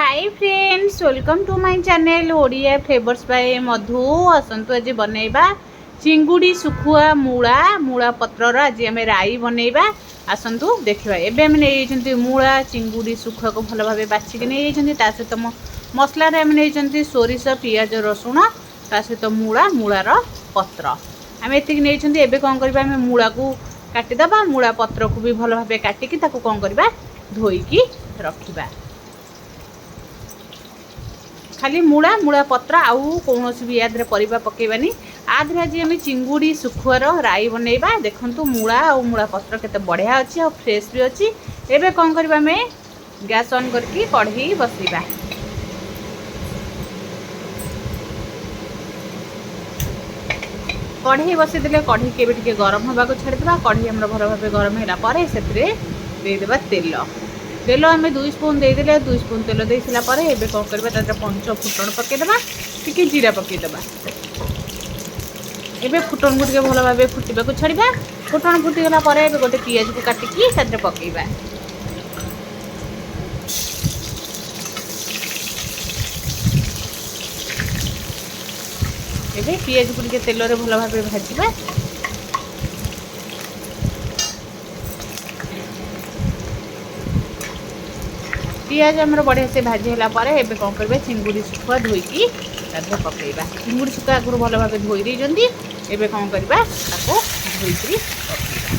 Hi friends welcome to my channel Odia flavours by Madhu. आसतु आज बनैबा चिंगुड़ी सुखुआ मूला मूला पत्रर आज आम राई बनैबा। आसतु देखा एबे आम नहीं मूला चिंगुड़ी सुखुआ को भल भाव बाछिक नहीं सहित मसलार आम नहीं सोरिष पियाज रसुण ता सहित मूला मूलार पत्र आम एतिक नहीं एबे कौन करबा आम मूला को काटिदबा मूला पत्र को भी भल भाव काटिकी ताको कौन करबा धोईकी रखिबा। खाली मूला मूला पत्र आउ कौन भी याद परिबा पकेबानी आधे आज आम चिंगुड़ी सुखुआर राई बनैबा। देखंतु मूला और मूला पत्र केते बढ़िया अच्छी और फ्रेश भी अच्छी। एबे कौन करबा आम गैस ऑन करके कढ़ई बसैबा। कढ़ई बसई देले कढ़ई के टिके गरम होगा छाड़ीदा। कढ़ई आम भल भाव गरम है से देदेबा तेल तेल आम 2 स्पून देदेले 2 स्पून तेल दे सारापर एबे कौन करबा तार 5 फुटण पकेदेबा टिके जीरा पकेदेबा। एबे फुटण को टिके भल भाव फुटवा छाड़ीबा। फुटण फुटीगला पर एबे गोटे पियाज को काटिकी तादरे पकेइबा। एबे पियाज को टिके तेल रे भल भाव भाजिबा। पियाज आमर बढ़िया से भाजी है कौन करबा चिंगुड़ी सुखुआ धोईकी तादरे पकेइबा। चिंगुड़ी सुखुआ आगु भल भाव धोई देइजंती एबे कौन करबा ताको धोईकी पकेइबा।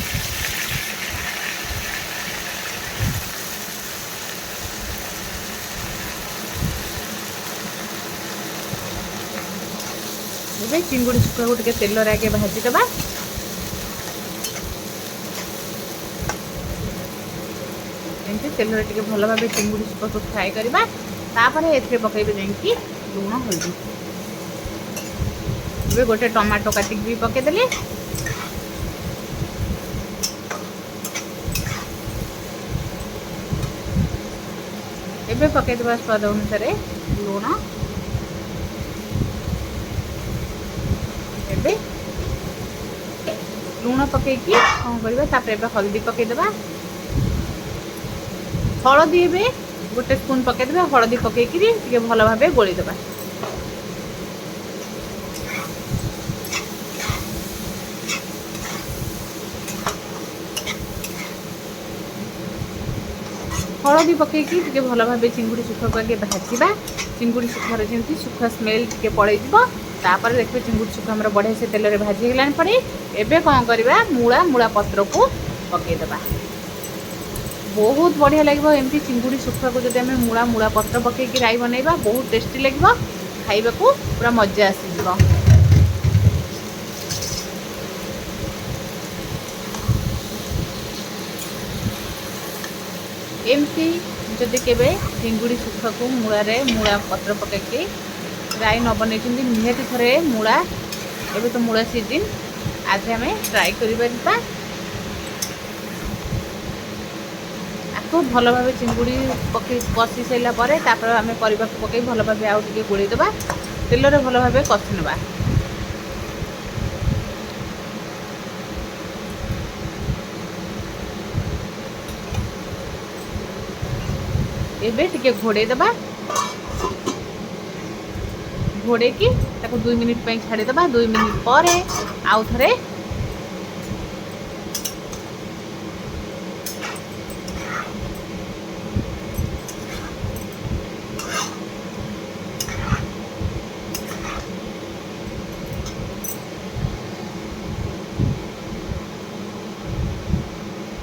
एबे चिंगुड़ी सुखुआ को टिके तेल रे आगे भाजी दबा। तेल टे भल भाव चिंगुड़ी सुखुआ को फ्राए करवा। तापर ए पकईबे जाकि लुण हल्दी ए गोटे टमाटो काटिक भी पकईदेली। एबे पकईदेबा स्वाद अनुसार लुण। एबे लुण पकईकी कौन करबा तापर एबे हल्दी पकईदेबा। हलदी ए गोटे स्पून पकईदेबा। हलदी पकईकि टिके भल भाव गोलीदेबा। हलदी पकईकि टिके भल भाव चिंगुड़ी सुखुआ को आगे भाजवा। चिंगुड़ी सुखुआर जमी सुखुआ स्मेल टिके पड़ेजिव। तापर देखिए चिंगुड़ी सुखुआ हमर बढ़िया से तेल रे भाजी गलानी पड़े। एबे कौन करबा मूला मूला पत्र को पकईदेबा। बहुत बढ़िया लगे एमती चिंगुड़ी सुखुआ को जब आम मूला मूला पत्र पकईकी राई बनैबा बहुत टेस्टी लगे खाइबा को पूरा मजा आसीज। एमती जदि केबे चिंगुड़ी सुखुआ को मूला पत्र पकईकी राई न बन निहाती थरे मूला एबे तो मूला सीजन आज आम ट्राए कर तो भल भाव चिंगुड़ी पकई कषि सारा पर आम परिवा पकई भल भाव आउ टे गोलैदेबा। तेल रे भल भाव कषि नेबा। एबे टिके घोड़ेदेबा। घोड़ेकी ताको 2 मिनिट पई छाड़ीदेबा। 2 मिनिट पर आउ थरे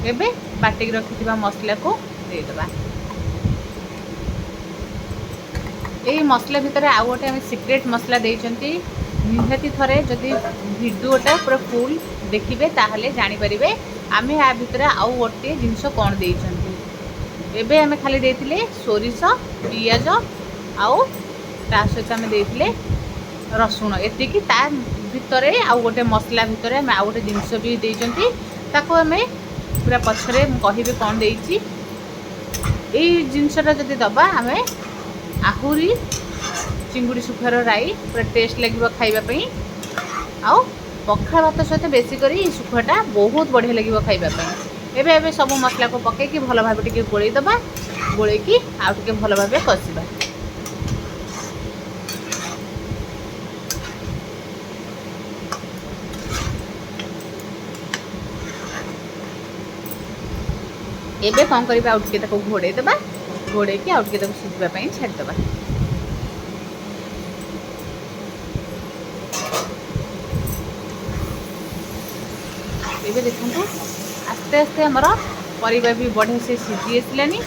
एबे बाटिक रखिथिबा मसला को देदेबा। यही मसला भितर आउ गोटे आम सिक्रेट मसला देइचंती निहाती थरे जदि वीडियोटा पूरा फुल देखिबे ताहले जानि परिबे आमे आ भितर आउ गोटे जिंस कोन देइचंती। एबे आमे खाली देइथिले सोरिष पियाज आउ ता सहित आमे देइथिले रसुण एतिकी ता भितर आउ गोटे मसला भितर आमे आउ गोटे जिंस भी देइचंती ताको आमे पूरा पछरे कहिबे कौन देइची। एई जिनसटा जदि दबा आमे आहुरी चिंगुड़ी सुखुआर राई पूरा टेस्ट लगे खाइबा पई। आउ पखाल भात सहित बेसी करी सुखुआटा बहुत बढ़िया लगे खाइबा पई। एबे सब मसला को पकईकी भल भाव टिके गोलैदेबा। गोलेकी आउ टिके भल भाबे कसिबा। एबे कौन करबा आउ टिके ताको घोड़े देबा, घोड़े की आउ टिके ताको सिझबा पई छाड़ देबा। एबे देखंतु आस्ते आस्ते हमर परिबा भी बढ़िया से सिझी आसलानी।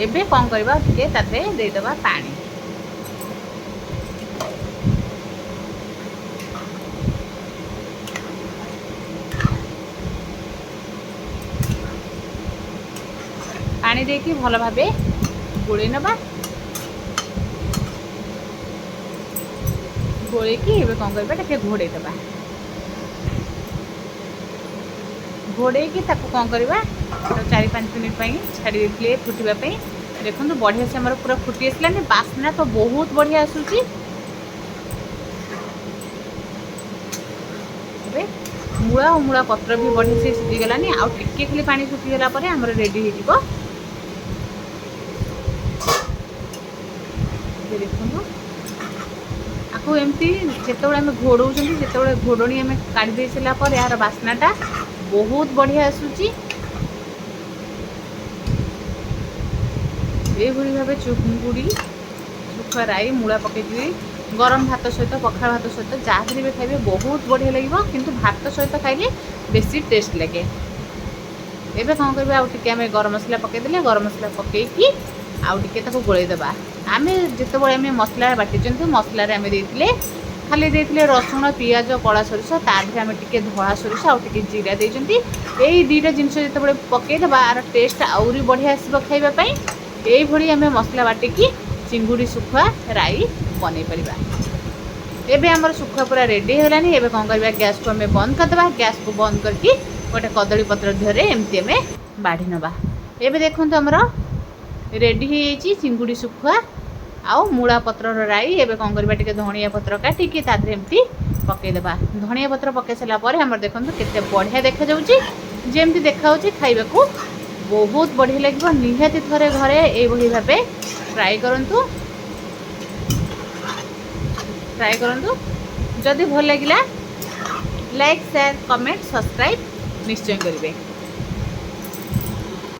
एबे कौन करबा टिके ताते दे देबा पानी। पानी देकी भल भाबे गोले नबा। गोले की एबे कौन करबा टिके घोड़े देबा। घोड़े की ताको कौन करबा 4-5 मिनिट पई छाड़ी देथिले फुटिबा पई। देखंतु बढ़िया से हमर पूरा फुटी आसलानी, बास्ना तो बहुत बढ़िया आसुची। एबे मूला और मूला पत्र भी बढ़िया से सिझी गलानी। आ टिके खाली पानी सुखी गला परे हमर रेडी हे जिवो। देखंतु आको एमती जेतेबेले हम घोड़ौछंती जेतेबेले घोड़णी हम काढी दे सला पर यार बास्नाटा बहुत बढ़िया आसुची। ए भली भाबे चुंगुड़ी सुखा राई मूला पकेई गरम भात सहित पखाल भात सहित जहाँ भी खाइबे बहुत बढ़िया लगे, किंतु भात सहित खाइले बेसी टेस्ट लगे। एबे कौन करबे आउ टिके हम गरम मसला पकेदेले, गरम मसला पकेकी आउ टिके ताको गोळेई देबा। आमे जेतेबेले आमे मसला बाटिचंतु मसला रे आमे देइतिले खाली देइतिले रसुण पियाज कड़ा सोरिष, तारे आमे टिके धळा सोरिष आउ टिके जीरा देइचंती। एई दुईटा जिनिस जेतेबेले पकेई देबा आर टेस्ट आउरी बढ़िया आसीबो खाइबा पई। एई भली आमे मसला बाटिकी चिंगुड़ी सुखुआ राई बनै परिबा। एबे हमर सुखुआ पूरा रेडी हेलानी। एबे कौन करबा गैस को हमें बंद कर देबा। गैस को बंद करके गोटे कदली पत्र धरे एमती हमें बाढ़ी नबा। एबे देखंतु हमर रेडी हे जाइची चिंगुड़ी सुखुआ आउ मूला पत्र राई। एबे कौन करबा टिके धनिया पत्र काटिकी तादरे एमती पकेई देबा। धनिया पत्र पकेई सला परे हमर देखंतु केते बढ़िया देखा जाउची, जेमती देखा होची खाइबाकू बहुत बढ़िया लगिबो। निहाती थरे घरे ए भली भाबे ट्राई करंतु, ट्राई करंतु। जदि भल लागिला लाइक शेयर कमेंट सब्सक्राइब निश्चय करिवे।